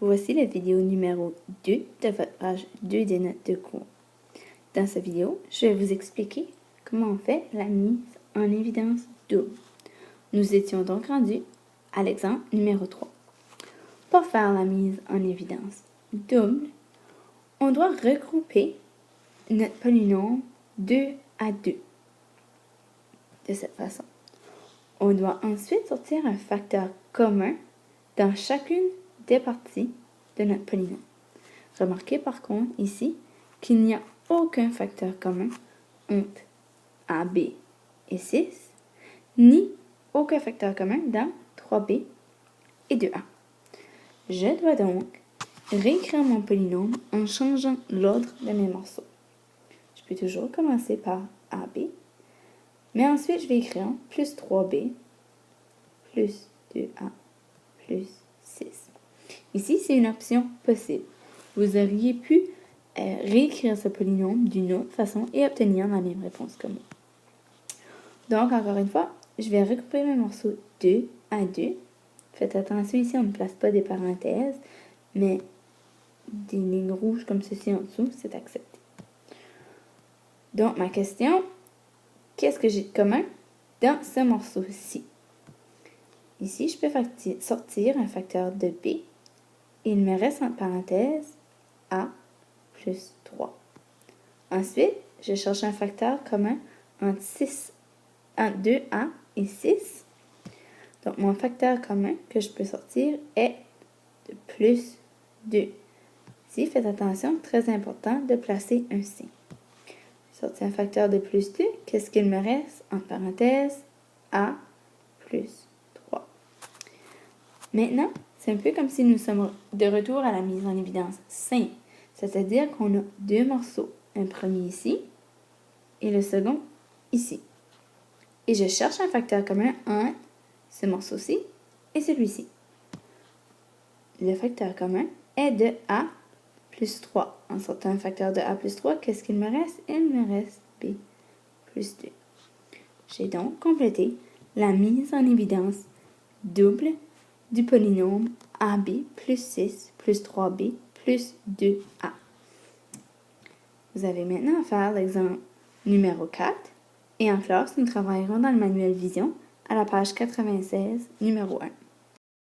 Voici la vidéo numéro 2 de votre page 2 des notes de cours. Dans cette vidéo, je vais vous expliquer comment on fait la mise en évidence double. Nous étions donc rendus à l'exemple numéro 3. Pour faire la mise en évidence double, on doit regrouper notre polynôme 2 à 2. De cette façon. On doit ensuite sortir un facteur commun dans chacune des parties de notre polynôme. Remarquez par contre ici qu'il n'y a aucun facteur commun entre AB et 6, ni aucun facteur commun dans 3B et 2A. Je dois donc réécrire mon polynôme en changeant l'ordre de mes morceaux. Je peux toujours commencer par AB, mais ensuite je vais écrire plus 3B, plus 2A, plus 6. Ici, c'est une option possible. Vous auriez pu réécrire ce polynôme d'une autre façon et obtenir la même réponse que moi. Donc, encore une fois, je vais regrouper mes morceaux 2 à 2. Faites attention ici, on ne place pas des parenthèses, mais des lignes rouges comme ceci en dessous, c'est accepté. Donc, ma question, qu'est-ce que j'ai de commun dans ce morceau-ci? Ici, je peux sortir un facteur de B. Il me reste en parenthèse A plus 3. Ensuite, je cherche un facteur commun entre 2A et 6. Donc, mon facteur commun que je peux sortir est de plus 2. Ici, faites attention, très important de placer un signe. Sortir un facteur de plus 2, qu'est-ce qu'il me reste en parenthèse? A plus 3. Maintenant, c'est un peu comme si nous sommes de retour à la mise en évidence simple, c'est-à-dire qu'on a deux morceaux, un premier ici et le second ici. Et je cherche un facteur commun entre ce morceau-ci et celui-ci. Le facteur commun est de A plus 3. En sortant un facteur de A plus 3, qu'est-ce qu'il me reste? Il me reste B plus 2. J'ai donc complété la mise en évidence double du polynôme AB plus 6 plus 3B plus 2A. Vous avez maintenant à faire l'exemple numéro 4 et en classe, nous travaillerons dans le manuel Vision à la page 96, numéro 1.